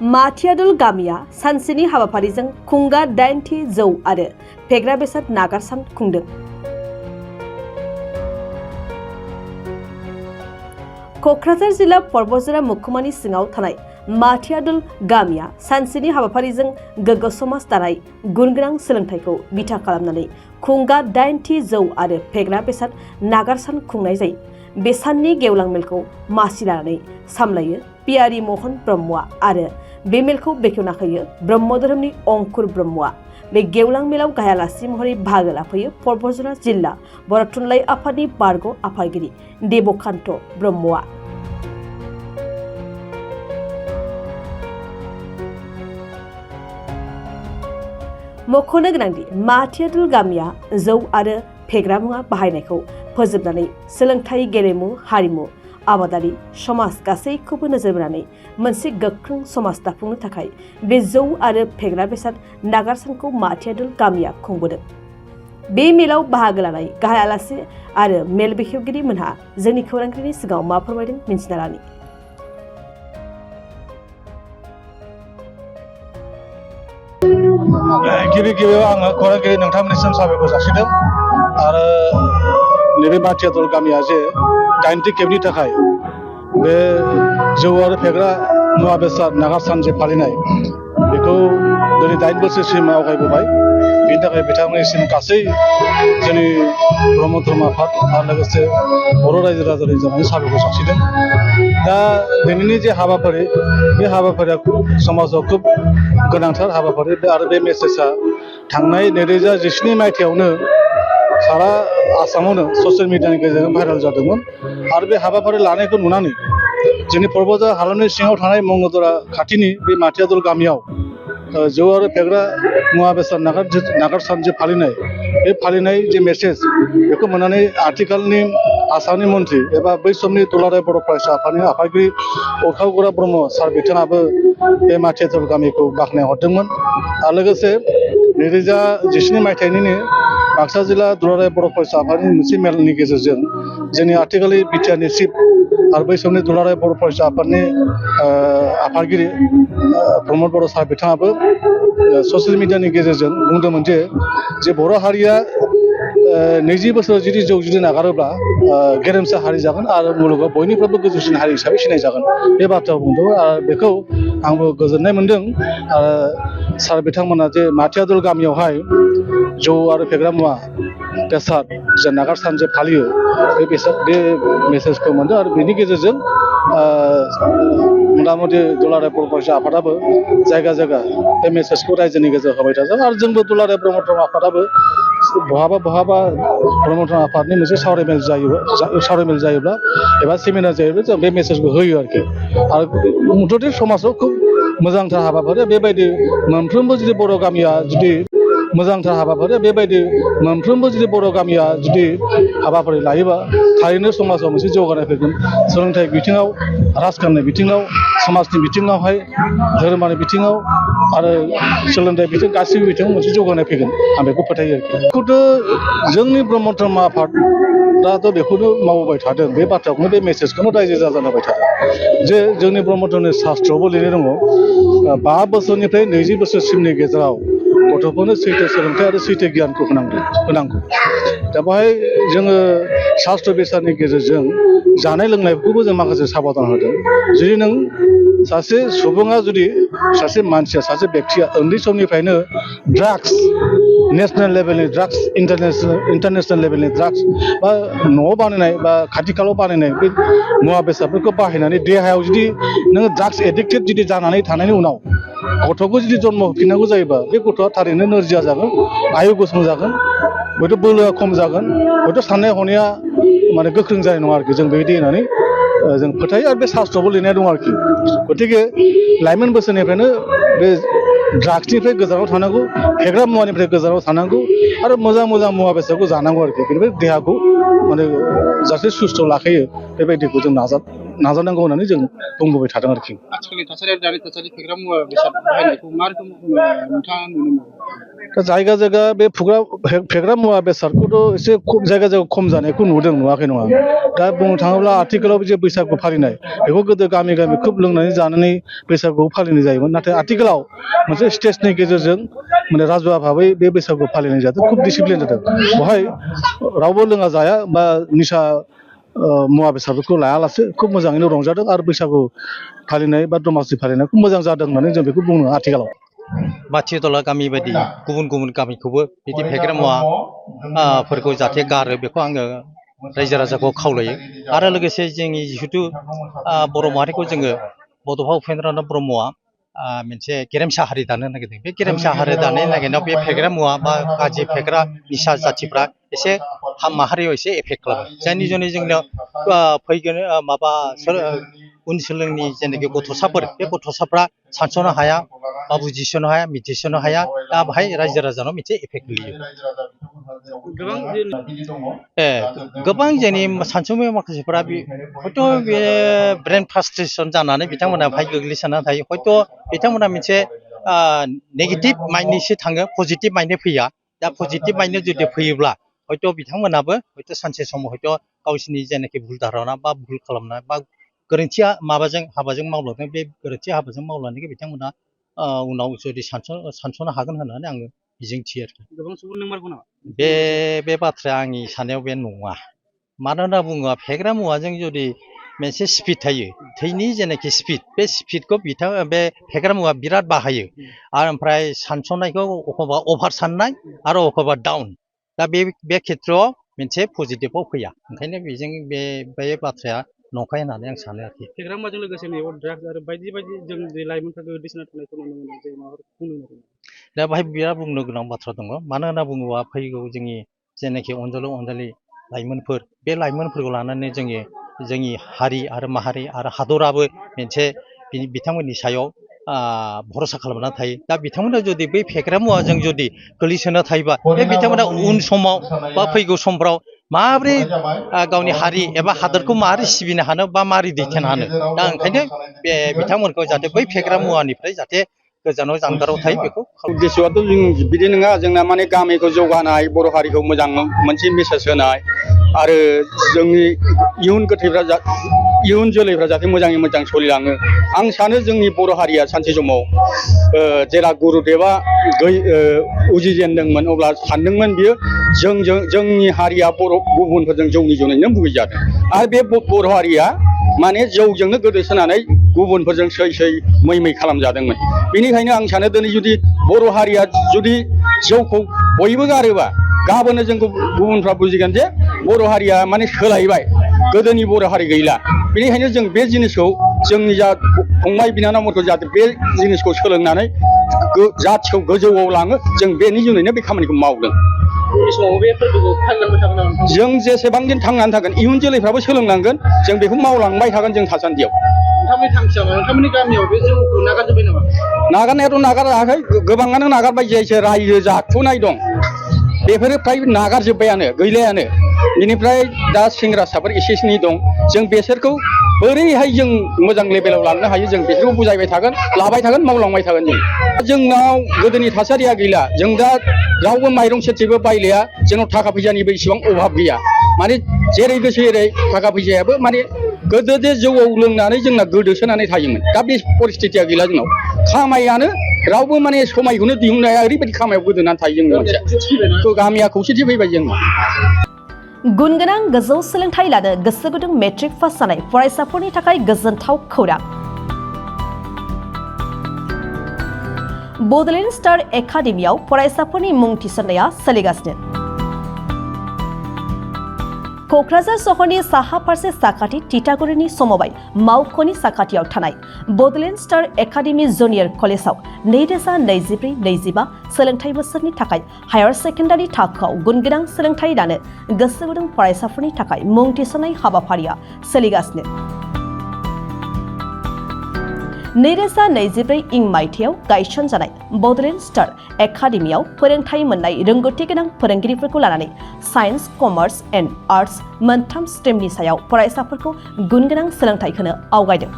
माथियादल गामिया सानसेनि हाबाफारिजों खुंगा 8थि जौ आरो फेग्रा बेसाद नागारसान खुंदों। क'क्राझार जिल्ला पर्बतजरा महकुमानि सिङाव थानाय माथियादल गामिया सानसेनि हाबाफारिजों गोग्गो समाज दानाय गुनगोनां सोलोंथाइखौ बिथा खालामनानै खुंगा 8थि जौ आरो फेग्रा बेसाद नागारसान खुंनाय जायो। बे साननि गेवलां मेलखौ मासि लानानै सामलायो पियारि महन ब्रह्मआ आरो बे मेलखौ बेखेवना होयो ब्रह्म धोरोमनि अंकुर ब्रह्मआ। बे गेवलां मेलाव गाहाय आलासि महरै बाहागो लाफैयो पर्बतजरा जिल्ला बर' थुनलाइ आफादनि बारग' आफादगिरि देबकान्त ब्रह्मआ। मख'नो गोनांदि माथियादल गामिया जौ आरो फेग्रा मुवा बाहायनायखौ फोजोबनानै सोलोंथाइ, गेलेमु, हारिमु, आबादारि, समाज गासैखौबो नोजोर बोनानै मोनसे गोख्रों समाज दाफुंनो थाखाय बे जौ आरो फेग्रा बेसाद नागारसानखौ माथियादल गामिया खुंबोदों। बे मेलाव बाहागो लानाय गाहाय आलासि आरो मेल बेखेवगिरि मोनहा जोंनि खौरांगिरिनि सिगाङाव मा फोरमायदों मिन्थिना लानि। गिबियाव आङो खौरांगिरि नोंथांमोननिसिम साबायखर जासिदों आरो नैबे माथियादल गामिया जे 8थि खेबनि थाखाय बे जौ आरो फेग्रा मुवा बेसाद नागारसान जे फालिनाय बेखौ दिनै 8 बोसोरसिम आवगायबोबाय। बेनि थाखाय बिथांमोननिसिम गासै जोंनि ब्रह्म धर्म आफाद आरो लोगोसे बर' रायजो राजानि जानानै साबायखर जासिदों। दा दिनैनि जे हाबाफारि बे हाबाफारिया समाजाव खोब गोनांथार हाबाफारि आरो बे मेसेजआ थांनाय 2017 मायथाइयावनो सारा आसामावनो ससियेल मिडियानि गेजेरजों भाइरेल जादोंमोन आरो बे हाबाफारि लानायखौ नुनानै जोंनि पर्बतजरा हालामनि सिङाव थानाय मंगलदरा खाथिनि बे माथियादल गामियाव जौ आरो फेग्रा मुवा बेसाद नागारसान जे फालिनाय बे फालिनाय जे मेसेज बेखौ मोननानै आथिखालनि आसामनि मन्त्रि एबा बै समनि दुलाराय बर' फरायसा आफादनि आफादगिरि अखागुरा ब्रह्म सार बिथाङाबो बे माथियादल गामिखौ बाख्नाय हरदोंमोन आरो लोगोसे 2017 मायथाइनि बाक्सा जिल्ला दुलाराय बर' फरायसा आफादनि मोनसे मेलनि गेजेरजों जोंनि आथिखालनि बिटिआरनि चिफ आरो बै समनि दुलाराय बर' फरायसा आफादनि आफादगिरि प्रमद बर' सार बिथाङाबो ससियेल मिडियानि गेजेरजों बुंदोंमोन जे बर' हारिया 20 बोसोर जुदि नागारोब्ला गेरेमसा हारि जागोन आरो मुलुगाव बयनिफ्रायबो गोजौसिन हारि हिसाबै सिनायजागोन बे बाथ्राखौ बुंदोंमोन आरो बेखौ आंबो गोजोननाय मोन्दों। आरो सार बिथांमोना जे माथियादल गामियावहाय जौ आरो फेग्रा मुवा बेसाद जे नागारसान जे फालियो बे मेसेजखौ मोनदों आरो बेनि गेजेरजों मथा-मथि दुलाराय बर' फरायसा आफादाबो जायगा जायगा बे मेसेजखौ रायजोनि गेजेराव होबाय थादों आरो जोंबो दुलाराय ब्रह्म धर्म आफादाबो बहाबा ब्रह्म धर्म आफादनि मोनसे सावरायमेल जायोब्ला एबा सेमिनार जायोब्ला जों बे मेसेजखौ होयो आरो मथथे समाजाव खुब मोजांथार हाबाफारि बेबायदि मोनफ्रोमबो जुदि बर' गामिया जुदि मोजांथार हाबाफारि बेबायदि मोनफ्रोमबो जुदि बर' गामिया जुदि हाबाफारि लायोबा थारैनो समाजाव मोनसे जौगानाय फैगोन। सोलोंथाइ बिथिङाव, राजखान्थि बिथिङाव, समाजनि बिथिङावहाय, धोरोमारि बिथिङाव आरो सोलोंथाइ बिथिं गासैबो बिथिङाव मोनसे जौगानाय फैगोन आं बेखौ फोथायो। बेखौथ' जोंनि ब्रह्म धर्म आफादाथ' बेखौनो मावबाय थादों बे बाथ्राखौनो बे मेसेजखौनो रायजो राजानो होबाय थादों जे जोंनि ब्रह्म धर्मनि शास्त्रआवबो लिरनाय दङ 5 बोसोरनिफ्राय 20 बोसोरसिमनि गेजेराव गथ'फोरनो सैथो सोलोंथाइ आरो सैथो गियानखौ होनांगौ। दा बेवहाय जोङो शास्त्र बिसारनि गेजेरजों जानाय लोंनायखौबो जों माखासे साबधान होदों। जुदि नों सासे सुबुङा जुदि सासे मानसिया सासे बेक्तिया उन्दै समनिफ्रायनो ड्राग्स नेसनेल लेभेलनि ड्राग्स इन्टारनेसनेल लेभेलनि ड्राग्स बा न'आव बानायनाय बा खाथि खालायाव बानायनाय बे मुवा बेसादफोरखौ बाहायनानै देहायाव जुदि नोङो ड्राग्स एडिक्टेड जुदि जानानै थानायनि उनाव गथ'खौ जुदि जन्म होफिननांगौ जायोबा बे गथ'आ थारैनो नोरजिया जागोन, आयु गुसुं जागोन, हयथ' बोलोआ खम जागोन, हयथ' साननाय हनाया माने गोख्रों जानाय नङा आरोखि। जों बेबायदि होननानै जों फोथायो आरो बे शास्त्रआवबो लिरनाय दं आरोखि। गतिके लाइमोन बोसोरनिफ्रायनो बे ड्राग्सनिफ्राय गोजानाव थानांगौ, फेग्रा मुवानिफ्राय गोजानाव थानांगौ आरो मोजां मुवा बेसादखौ जानांगौ आरोखि। बेनिफ्राय देहाखौ माने जाहाथे सुस्थ' लाखियो बेबायदिखौ जों नाजानांगौ होननानै जों बुंबोबाय थादों आरोखि। आथिखालनि थासारियाव दानि थासारि फेग्रा मुवा बेसाद बाहायनायखौ मा रोखोम नोंथाङा नुनो मोनो? दा जायगा जायगा बे फेग्रा मुवा बेसादखौथ' एसे खम जायगा खम जानायखौ नुदों, नुवाखै नङा। दा बुंनो थाङोब्ला आथिखालाव जे बैसागु फालिनाय बेखौ गोदो गामि गामि खोब लोंनानै जानानै बैसागुखौ फालिनाय जायोमोन, नाथाय आथिखालाव मोनसे स्टेजनि गेजेरजों माने राजुवा भाबै बे बैसागु फालिनाय जादों, खुब डिसिप्लिन जादों। बेवहाय रावबो लोङा जाया बा निसा मुवा बेसादफोरखौ लायालासे खुब मोजाङैनो रंजादों आरो बैसागु फालिनाय बा दमासि फालिनाय खुब मोजां जादों होननानै जों बेखौ बुङो आथिखालाव। माथितला गामि बायदि गुबुन गुबुन गामिखौबो बिदि फेग्रा मुवा फोरखौ जाहाथे गारो बेखौ आङो रायजो राजाखौ खावलायो। आरो लोगोसे जोंनि जिहेथु बर' माहारिखौ जोङो बड'फा उपेन्द्रनाथ ब्रह्मआ मोनसे गेरेमसा हारि दानो नागिरदों। बे गेरेमसा हारि दानाय नागिरनायाव बे फेग्रा मुवा बा गाज्रि फेग्रा निसा जाथिफ्रा एसे माहारियाव एसे एफेक्ट खालामो, जायनि जुनै जोंनियाव फैगोन माबा उन सोलोंनि जेनाखि गथ'साफोर, बे गथ'साफ्रा सानस'नो हाया बा बुजिस'नो हाया, मिथिस'नो हाया। दा बेहाय रायजो राजानाव मोनसे एफेक्ट गोलैयो। गोबां जोंनि सानसुमै माखासेफोरा हयथ' बे ब्रेन फ्रास्ट्रेसन जानानै बिथांमोना बेहाय गोग्लैसोनानै थायो। हयथ' बिथांमोना मोनसे नेगेटिभ माइन्डनिसो थाङो, पजिटिभ माइन्डनि फैया। दा पजिटिभ माइन्डनि जुदि फैयोब्ला हयथ' बिथांमोनाबो हयथ' सानसे समाव हयथ' गावसिनि जेनाखि भुल धारना बा भुल खालामनाय बा गोरोन्थिया माबाजों हाबाजों मावलांदों, बे गोरोन्थि हाबाजों मावलांनायखौ बिथांमोना उनाव जुदि सानस'नो हागोन होननानै आङो मिजिंथियो आरोखि। गोबां सुबुं नंमारगौ नामा? बे बाथ्राया आंनि साननायाव बे नङा। मानो होनना बुङोब्ला फेग्रा मुवाजों जुदि मोनसे स्पिड थायो, थैनि जेनाखि स्पिड, बे स्पिडखौ बे फेग्रा मुवा बिराद बाहायो। आरो ओमफ्राय सानस'नायखौ अखमबा अभार साननाय आरो अखमबा डाउन। दा बे खेथ्रआव मोनसे पजिटिभआव फैया। ओंखायनो बेजों बे बाथ्राया नंखाय होननानै आं सानो आरोखि। फेग्रा मुवाजों लोगोसे नैबेयाव ड्राग्स आरो बायदि बायदि जों जे लाइमोनफ्रा गोदोसोना थानायखौ नुनो मोनो, जों माबाफोर बुंनो नागिरो? दा बाहाय बिराद बुंनो गोनां बाथ्रा दङ। मानो होनना बुङोबा फैगौ जोंनि जेनाखि अनजालि लाइमोनफोर, बे लाइमोनफोरखौ लानानै जोंनि हारि आरो माहारि आरो हादराबो मोनसे बिथांमोननि सायाव भरसा खालामनानै थायो। दा बिथांमोना जुदि बै फेग्रा मुवाजों जुदि गोलैसोना थायोबा बे बिथांमोना उन समाव बा फैगौ समफ्राव माबोरै गावनि हारि एबा हादरखौ माबोरै सिबिनो हानो बा माबोरै दैथायनो हानो। दा ओंखायनो बे बिथांमोनखौ जाहाथे बै फेग्रा मुवानिफ्राय जाहाथे गोजानाव जानगाराव थायो बेखौ। उद्देश्यआथ' जों बिदि नङा, जोंना माने गामिखौ जौगानाय, बर' हारिखौ मोजां मोनसे मेसेज होनाय आरो जोंनि इयुन जोलैफ्रा जाहाथे मोजाङै मोजां सोलिलाङो। आं सानो जोंनि बर' हारिया सानसे समाव जेला गुरुदेवा उजिजेनदोंमोन अब्ला सानदोंमोन बियो जोंनि हारिया गुबुनफोरजों जौनि जुनैनो बुगिजादों। आरो बे बर' हारिया माने जौजोंनो गोदोसोनानै गुबुनफोरजों सै मै खालामजादोंमोन। बेनिखायनो आं सानो दिनै जुदि बर' हारिया जुदि जौखौ बयबो गारोबा गाबोनो जोंखौ गुबुनफ्रा बुजिगोन जे बर' हारिया माने सोलायबाय, गोदोनि बर' हारि गैला। बेनिखायनो जों बे जिनिसखौ जोंनि जा फंबाय बिनानावफोरखौ जाहाथे बे जिनिसखौ सोलोंनानै जाथिखौ गोजौआव लाङो, जों बेनि जुनैनो बे खामानिखौ मावदों। जों जेसेबां दिन थांनानै थागोन इयुन जोलैफ्राबो सोलोंलांगोन, जों बेखौ मावलांबाय थागोन जों थासान्दियाव। नोंथांमोननि थांखिया मा? नोंथांमोननि गामियाव बे जौखौ नागारजोब्बाय नामा? नागारनायाथ' नागाराखै, गोबाङानो नागारबाय। जायसो रायजो जाफुनाय दं बेफोरो फ्राय नागारजोब्बायानो, गैलायानो। बेनिफ्राय दा सेंग्रासाफोर एसे एनै दं, जों बेसोरखौ बोरैहाय जों मोजां लेभेलाव लांनो हायो जों बेखौ बुजायबाय थागोन, लाबाय थागोन, मावलांबाय थागोन। जोंनाव गोदोनि थासारिया गैला। जों दा रावबो माइरं सेरसेबो बायलाया, जोंनाव थाखा फैसानिबो इसेबां अभाब गैया। माने जेरै गोसो एरै थाखा फैसायाबो माने गोदो जे जौआव लोंनानै जोंना गोदोसोनानै थायोमोन, दा बे परिस्थितिया गैला जोंनाव। खामायानो रावबो माने समायखौनो दिहुननो हाया, ओरैबायदि खामायाव गोदोनानै थायो जोंनि मानसिया। गामिया खौसेथि फैबाय जोंनाव। गुन गोनां गोजौ सोलोंथाइ लानो गोसो गुदुं मेट्रिक पास जानाय फरायसाफोरनि थाखाय गोजोनथाव खौरां। बड'लेण्ड स्टार एकाडेमियाव फरायसाफोरनि मुं थिसननाया सोलिगासिनो। क'क्राझार सहरनि साहा फारसे साखाथि तितागुरिनि समबाय मावख'नि साखाथियाव थानाय बड'लेण्ड स्टार एकाडेमि जुनियर कलेजाव 2024-25 सोलोंथाइ बोसोरनि थाखाय हायार सेकेन्डारि थाखोआव गुनगोनां सोलोंथाइ लानो गोसो गुदुं फरायसाफोरनि थाखाय मुं थिसननाय हाबाफारिया सोलिगासिनो। 2024 इं मायथाइयाव गायसनजानाय बड'लेण्ड स्टार एकाडेमियाव फोरोंथाय मोननाय रोंगौथि गोनां फोरोंगिरिफोरखौ लानानै साइन्स कमार्स एन्ड आर्ट्स मोनथाम स्ट्रिमनि सायाव फरायसाफोरखौ गुनगोनां सोलोंथाय होनो आवगायदों।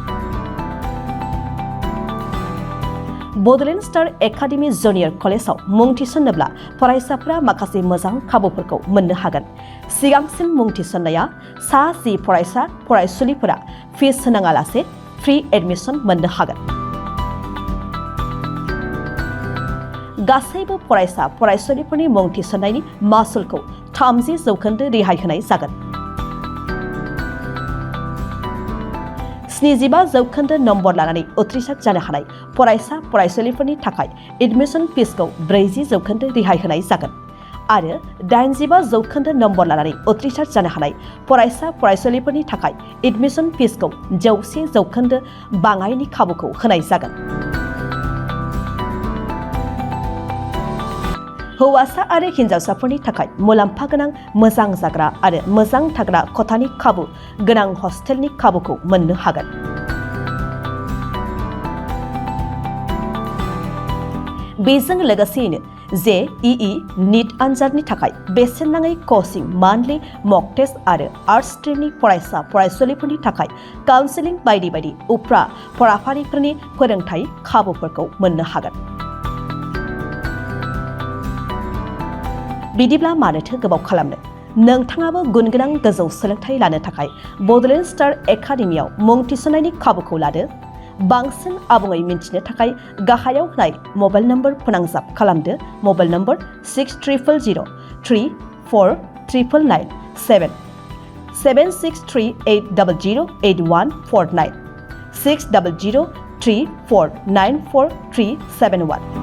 बड'लेण्ड स्टार एकाडेमि जुनियर कलेजाव मुं थिसन्नोब्ला फरायसाफोरा माखासे मोजां खाबुफोरखौ मोननो हागोन। सिगांसिन मुं थिसन्नाया सा 10 फरायसा फरायसुलिफोरा फिस होनाङालासे फ्रि एडमिशन मोननो हागोन। गासैबो फरायसा फरायसुलिफोरनि मुं थिसन्नायनि मासुलखौ 30% रेहाय होनाय जागोन। 75% नम्बर लानानै उथ्रिसार जानो हानाय फरायसा फरायसुलिफोरनि थाखाय एडमिशन फिसखौ 40% रेहाय होनाय जागोन आरो 85% नम्बर लानानै उथ्रिसार जानो हानाय फरायसा फरायसुलिफोरनि थाखाय एडमिशन फिसखौ 100% बाङायनि खाबुखौ होनाय जागोन। हौवासा आरो हिन्जावसाफोरनि थाखाय मुलाम्फा गोनां मोजां जाग्रा आरो मोजां थाग्रा खथानि खाबु गोनां हस्टेलनि खाबुखौ मोननो हागोन। बेजों लोगोसेयैनो JEE नीट आनजादनि थाखाय बेसेन नाङै कचिं मान्थलि मक टेस्ट आरो आर्ट्स स्ट्रिमनि फरायसा फरायसुलिफोरनि थाखाय काउन्सेलिं बायदि बायदि उफ्रा फराफारिफोरनि फोरोंथाय खाबुफोरखौ मोननो हागोन। बिदिब्ला मानोथो गोबाव खालामनो? नोंथाङाबो गुनगोनां गोजौ सोलोंथाय लानो थाखाय बड'लेण्ड स्टार एकाडेमियाव मुं थिसन्नायनि खाबुखौ लादो। बांसिन आबुङै मिन्थिनो थाखाय गाहायाव होनाय मबाइल नम्बर फोनांजाब खालामदो। Mobile number 6030349997 7638008149 6003494371।